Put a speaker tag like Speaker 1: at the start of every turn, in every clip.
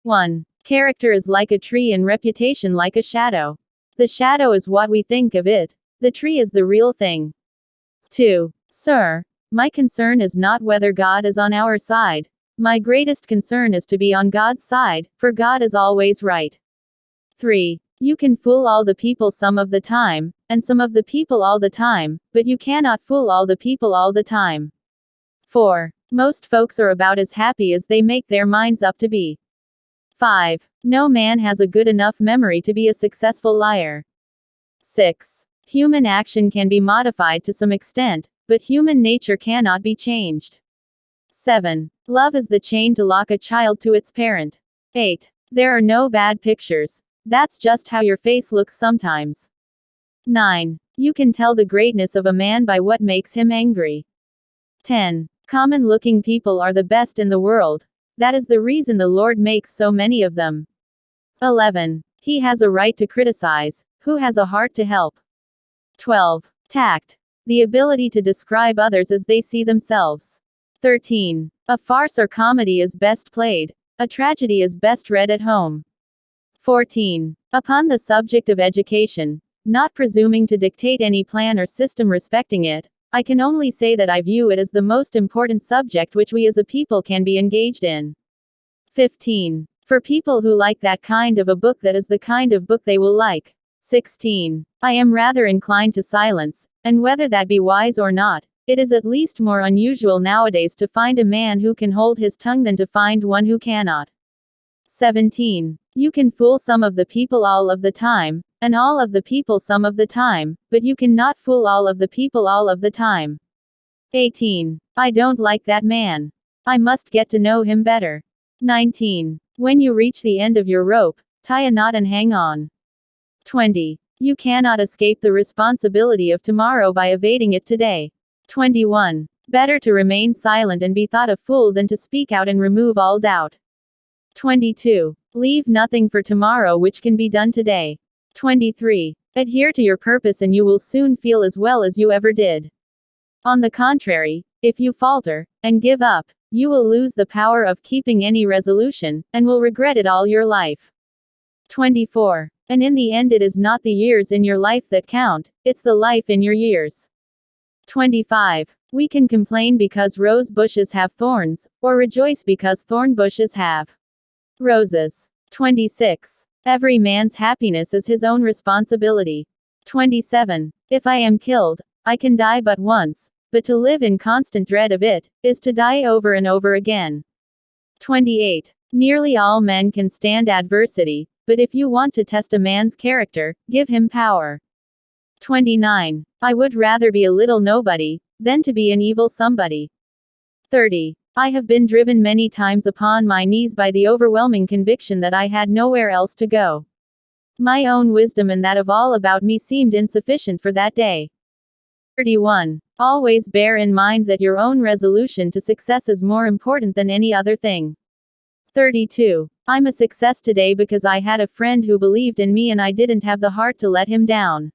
Speaker 1: 1. Character is like a tree and reputation like a shadow. The shadow is what we think of it. The tree is the real thing. 2. Sir, my concern is not whether God is on our side. My greatest concern is to be on God's side, for God is always right. 3. You can fool all the people some of the time, and some of the people all the time, but you cannot fool all the people all the time. 4. Most folks are about as happy as they make their minds up to be. 5. No man has a good enough memory to be a successful liar. 6. Human action can be modified to some extent, but human nature cannot be changed. 7. Love is the chain to lock a child to its parent. 8. There are no bad pictures. That's just how your face looks sometimes. 9. You can tell the greatness of a man by what makes him angry. 10. Common-looking people are the best in the world. That is the reason the Lord makes so many of them. 11. He has a right to criticize. Who has a heart to help? 12. Tact. The ability to describe others as they see themselves. 13. A farce or comedy is best played. A tragedy is best read at home. 14. Upon the subject of education, not presuming to dictate any plan or system respecting it, I can only say that I view it as the most important subject which we as a people can be engaged in. 15. For people who like that kind of a book, that is the kind of book they will like. 16. I am rather inclined to silence, and whether that be wise or not, it is at least more unusual nowadays to find a man who can hold his tongue than to find one who cannot. 17. You can fool some of the people all of the time, and all of the people some of the time, but you cannot fool all of the people all of the time. 18. I don't like that man. I must get to know him better. 19. When you reach the end of your rope, tie a knot and hang on. 20. You cannot escape the responsibility of tomorrow by evading it today. 21. Better to remain silent and be thought a fool than to speak out and remove all doubt. 22. Leave nothing for tomorrow which can be done today. 23. Adhere to your purpose and you will soon feel as well as you ever did. On the contrary, if you falter, and give up, you will lose the power of keeping any resolution, and will regret it all your life. 24. And in the end it is not the years in your life that count, it's the life in your years. 25. We can complain because rose bushes have thorns, or rejoice because thorn bushes have roses. 26. Every man's happiness is his own responsibility. 27. If I am killed, I can die but once, but to live in constant dread of it, is to die over and over again. 28. Nearly all men can stand adversity, but if you want to test a man's character, give him power. 29. I would rather be a little nobody, than to be an evil somebody. 30. I have been driven many times upon my knees by the overwhelming conviction that I had nowhere else to go. My own wisdom and that of all about me seemed insufficient for that day. 31. Always bear in mind that your own resolution to success is more important than any other thing. 32. I'm a success today because I had a friend who believed in me and I didn't have the heart to let him down.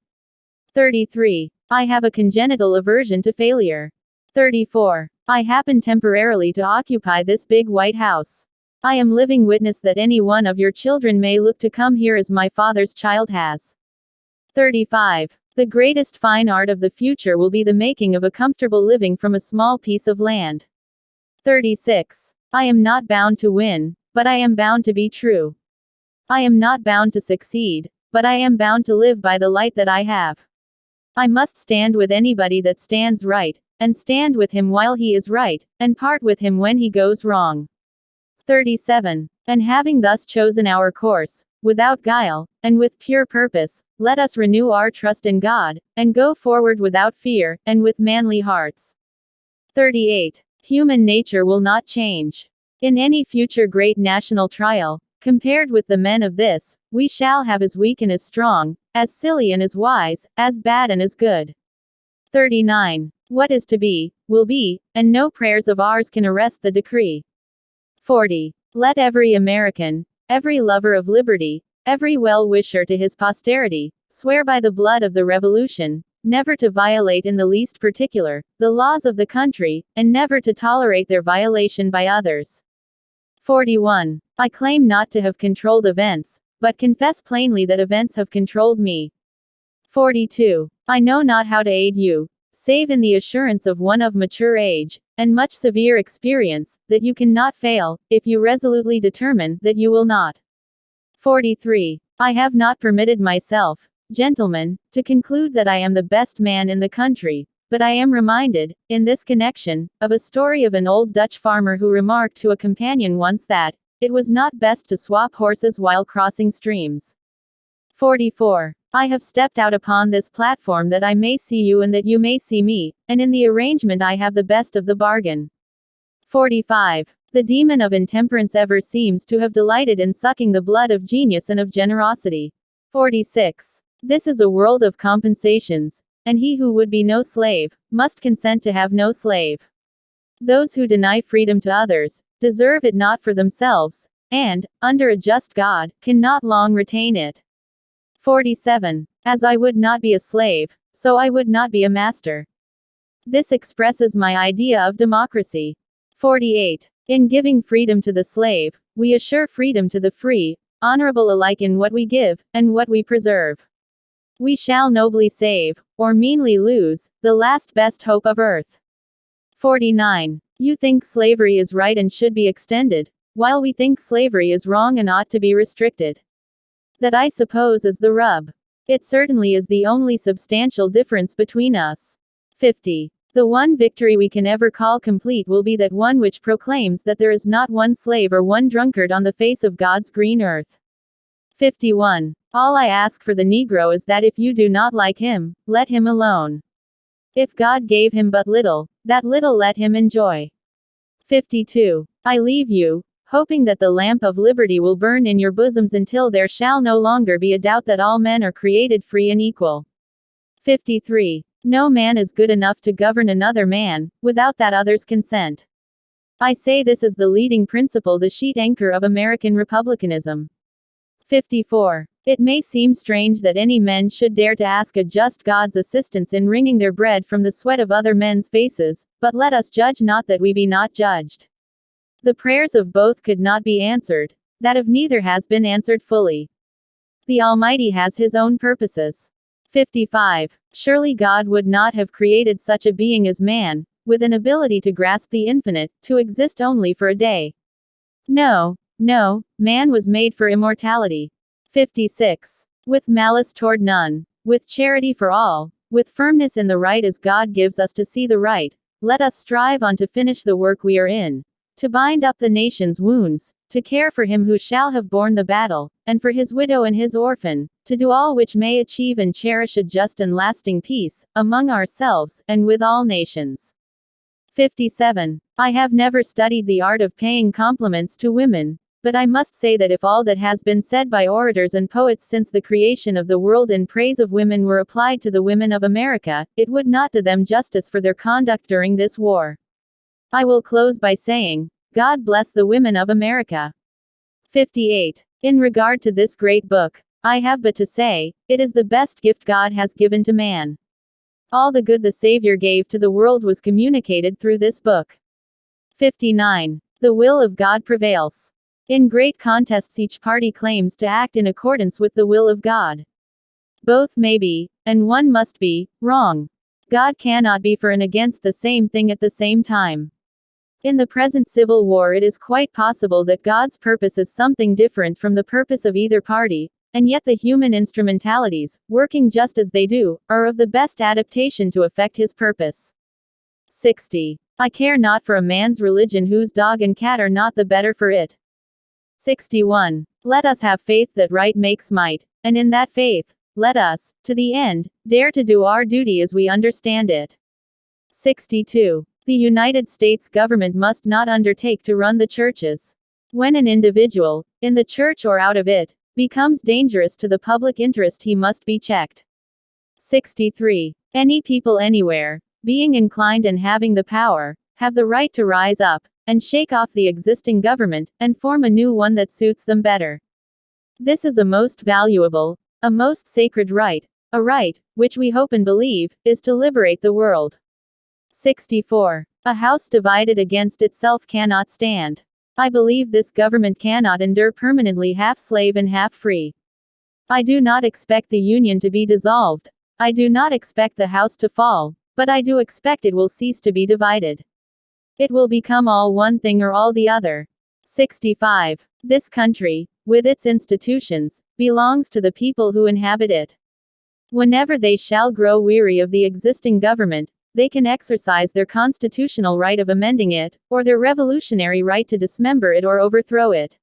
Speaker 1: 33. I have a congenital aversion to failure. 34. I happen temporarily to occupy this big white house. I am living witness that any one of your children may look to come here as my father's child has. 35. The greatest fine art of the future will be the making of a comfortable living from a small piece of land. 36. I am not bound to win, but I am bound to be true. I am not bound to succeed, but I am bound to live by the light that I have. I must stand with anybody that stands right, and stand with him while he is right, and part with him when he goes wrong. 37. And having thus chosen our course, without guile, and with pure purpose, let us renew our trust in God, and go forward without fear, and with manly hearts. 38. Human nature will not change. In any future great national trial, compared with the men of this, we shall have as weak and as strong, as silly and as wise, as bad and as good. 39. What is to be, will be, and no prayers of ours can arrest the decree. 40. Let every American, every lover of liberty, every well-wisher to his posterity, swear by the blood of the Revolution, never to violate in the least particular, the laws of the country, and never to tolerate their violation by others. 41. I claim not to have controlled events, but confess plainly that events have controlled me. 42. I know not how to aid you, save in the assurance of one of mature age, and much severe experience, that you cannot fail, if you resolutely determine that you will not. 43. I have not permitted myself, gentlemen, to conclude that I am the best man in the country, but I am reminded, in this connection, of a story of an old Dutch farmer who remarked to a companion once that, it was not best to swap horses while crossing streams. 44. I have stepped out upon this platform that I may see you and that you may see me, and in the arrangement I have the best of the bargain. 45. The demon of intemperance ever seems to have delighted in sucking the blood of genius and of generosity. 46. This is a world of compensations, and he who would be no slave, must consent to have no slave. Those who deny freedom to others, deserve it not for themselves, and, under a just God, cannot long retain it. 47. As I would not be a slave, so I would not be a master. This expresses my idea of democracy. 48. In giving freedom to the slave, we assure freedom to the free, honorable alike in what we give, and what we preserve. We shall nobly save, or meanly lose, the last best hope of earth. 49. You think slavery is right and should be extended, while we think slavery is wrong and ought to be restricted. That I suppose is the rub. It certainly is the only substantial difference between us. 50. The one victory we can ever call complete will be that one which proclaims that there is not one slave or one drunkard on the face of God's green earth. 51. All I ask for the Negro is that if you do not like him, let him alone. If God gave him but little, that little let him enjoy. 52. I leave you, hoping that the lamp of liberty will burn in your bosoms until there shall no longer be a doubt that all men are created free and equal. 53. No man is good enough to govern another man, without that other's consent. I say this is the leading principle, the sheet anchor of American republicanism. 54. It may seem strange that any men should dare to ask a just God's assistance in wringing their bread from the sweat of other men's faces, but let us judge not that we be not judged. The prayers of both could not be answered, that of neither has been answered fully. The Almighty has his own purposes. 55. Surely God would not have created such a being as man, with an ability to grasp the infinite, to exist only for a day. No, no, man was made for immortality. 56. With malice toward none, with charity for all, with firmness in the right as God gives us to see the right, let us strive on to finish the work we are in, to bind up the nation's wounds, to care for him who shall have borne the battle, and for his widow and his orphan, to do all which may achieve and cherish a just and lasting peace, among ourselves, and with all nations. 57. I have never studied the art of paying compliments to women, but I must say that if all that has been said by orators and poets since the creation of the world in praise of women were applied to the women of America, it would not do them justice for their conduct during this war. I will close by saying, God bless the women of America. 58. In regard to this great book, I have but to say, it is the best gift God has given to man. All the good the Savior gave to the world was communicated through this book. 59. The will of God prevails. In great contests each party claims to act in accordance with the will of God. Both may be, and one must be, wrong. God cannot be for and against the same thing at the same time. In the present civil war it is quite possible that God's purpose is something different from the purpose of either party, and yet the human instrumentalities, working just as they do, are of the best adaptation to effect his purpose. 60. I care not for a man's religion whose dog and cat are not the better for it. 61. Let us have faith that right makes might, and in that faith, let us, to the end, dare to do our duty as we understand it. 62. The United States government must not undertake to run the churches. When an individual, in the church or out of it, becomes dangerous to the public interest, he must be checked. 63. Any people anywhere, being inclined and having the power, have the right to rise up, and shake off the existing government, and form a new one that suits them better. This is a most valuable, a most sacred right, a right, which we hope and believe, is to liberate the world. 64. A house divided against itself cannot stand. I believe this government cannot endure permanently half slave and half free. I do not expect the Union to be dissolved. I do not expect the house to fall, but I do expect it will cease to be divided. It will become all one thing or all the other. 65. This country, with its institutions, belongs to the people who inhabit it. Whenever they shall grow weary of the existing government, they can exercise their constitutional right of amending it, or their revolutionary right to dismember it or overthrow it.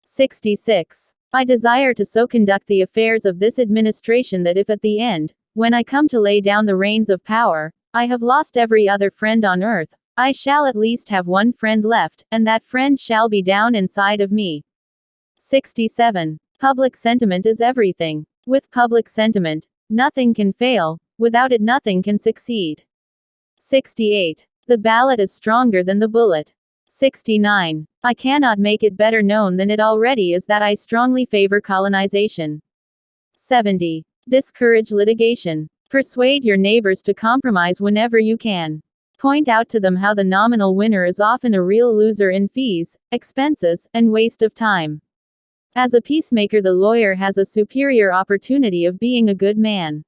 Speaker 1: 66. I desire to so conduct the affairs of this administration that if at the end, when I come to lay down the reins of power, I have lost every other friend on earth, I shall at least have one friend left, and that friend shall be down inside of me. 67. Public sentiment is everything. With public sentiment, nothing can fail. Without it, nothing can succeed. 68. The ballot is stronger than the bullet. 69. I cannot make it better known than it already is that I strongly favor colonization. 70. Discourage litigation. Persuade your neighbors to compromise whenever you can. Point out to them how the nominal winner is often a real loser in fees, expenses, and waste of time. As a peacemaker, the lawyer has a superior opportunity of being a good man.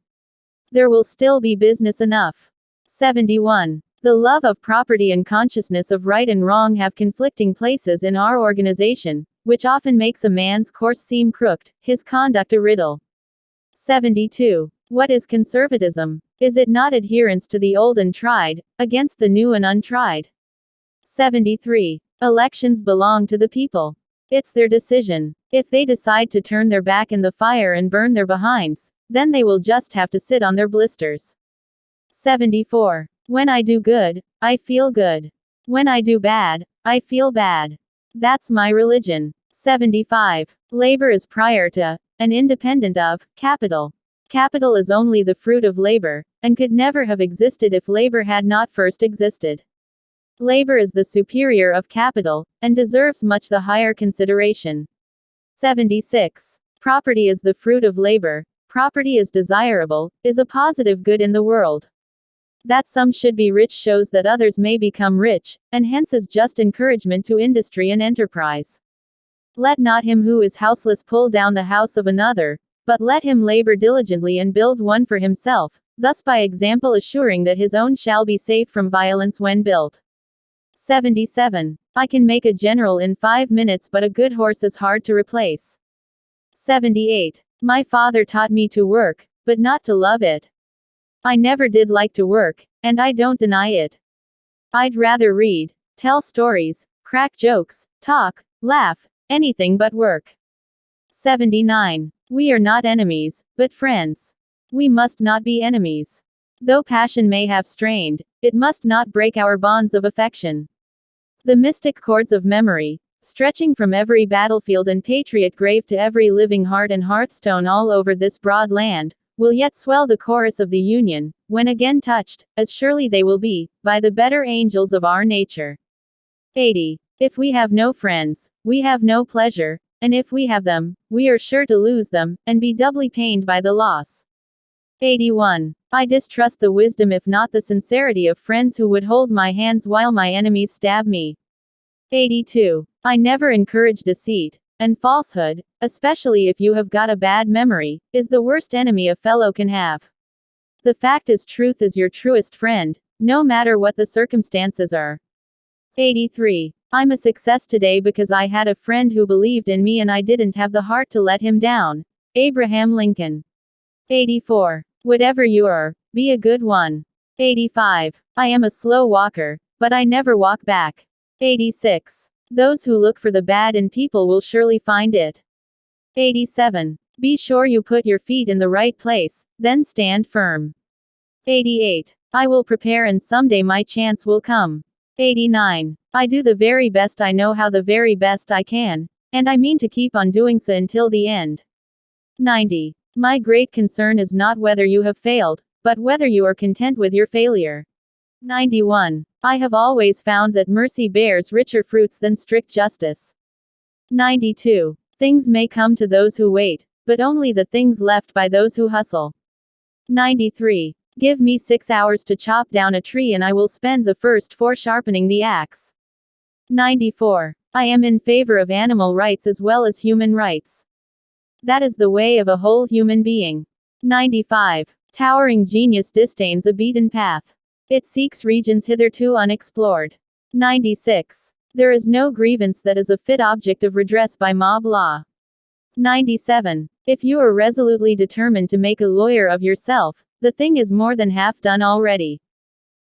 Speaker 1: There will still be business enough. 71. The love of property and consciousness of right and wrong have conflicting places in our organization, which often makes a man's course seem crooked, his conduct a riddle. 72. What is conservatism? Is it not adherence to the old and tried, against the new and untried? 73. Elections belong to the people. It's their decision. If they decide to turn their back in the fire and burn their behinds, then they will just have to sit on their blisters. 74. When I do good, I feel good. When I do bad, I feel bad. That's my religion. 75. Labor is prior to, and independent of, capital. Capital is only the fruit of labor, and could never have existed if labor had not first existed. Labor is the superior of capital, and deserves much the higher consideration. 76. Property is the fruit of labor. Property is desirable, is a positive good in the world. That some should be rich shows that others may become rich, and hence is just encouragement to industry and enterprise. Let not him who is houseless pull down the house of another, but let him labor diligently and build one for himself, thus by example assuring that his own shall be safe from violence when built. 77. I can make a general in 5 minutes, but a good horse is hard to replace. 78. My father taught me to work, but not to love it. I never did like to work, and I don't deny it. I'd rather read, tell stories, crack jokes, talk, laugh, anything but work. 79. We are not enemies, but friends. We must not be enemies. Though passion may have strained, it must not break our bonds of affection. The mystic cords of memory, stretching from every battlefield and patriot grave to every living heart and hearthstone all over this broad land, will yet swell the chorus of the Union, when again touched, as surely they will be, by the better angels of our nature. 80. If we have no friends, we have no pleasure, and if we have them, we are sure to lose them, and be doubly pained by the loss. 81. I distrust the wisdom if not the sincerity of friends who would hold my hands while my enemies stab me. 82. I never encourage deceit, and falsehood, especially if you have got a bad memory, is the worst enemy a fellow can have. The fact is, truth is your truest friend, no matter what the circumstances are. 83. I'm a success today because I had a friend who believed in me and I didn't have the heart to let him down. Abraham Lincoln. 84. Whatever you are, be a good one. 85. I am a slow walker, but I never walk back. 86. Those who look for the bad in people will surely find it. 87. Be sure you put your feet in the right place, then stand firm. 88. I will prepare and someday my chance will come. 89. I do the very best I know how, the very best I can, and I mean to keep on doing so until the end. 90. My great concern is not whether you have failed, but whether you are content with your failure. 91. I have always found that mercy bears richer fruits than strict justice. 92. Things may come to those who wait, but only the things left by those who hustle. 93. Give me 6 hours to chop down a tree and I will spend the first 4 sharpening the axe. 94. I am in favor of animal rights as well as human rights. That is the way of a whole human being. 95. Towering genius disdains a beaten path. It seeks regions hitherto unexplored. 96. There is no grievance that is a fit object of redress by mob law. 97. If you are resolutely determined to make a lawyer of yourself, the thing is more than half done already.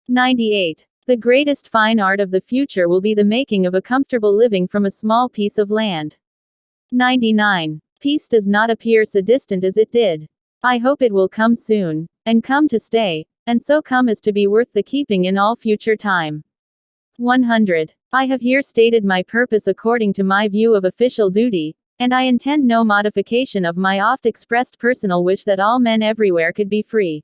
Speaker 1: 98. The greatest fine art of the future will be the making of a comfortable living from a small piece of land. 99. Peace does not appear so distant as it did. I hope it will come soon, and come to stay, and so come as to be worth the keeping in all future time. 100. I have here stated my purpose according to my view of official duty, and I intend no modification of my oft expressed personal wish that all men everywhere could be free.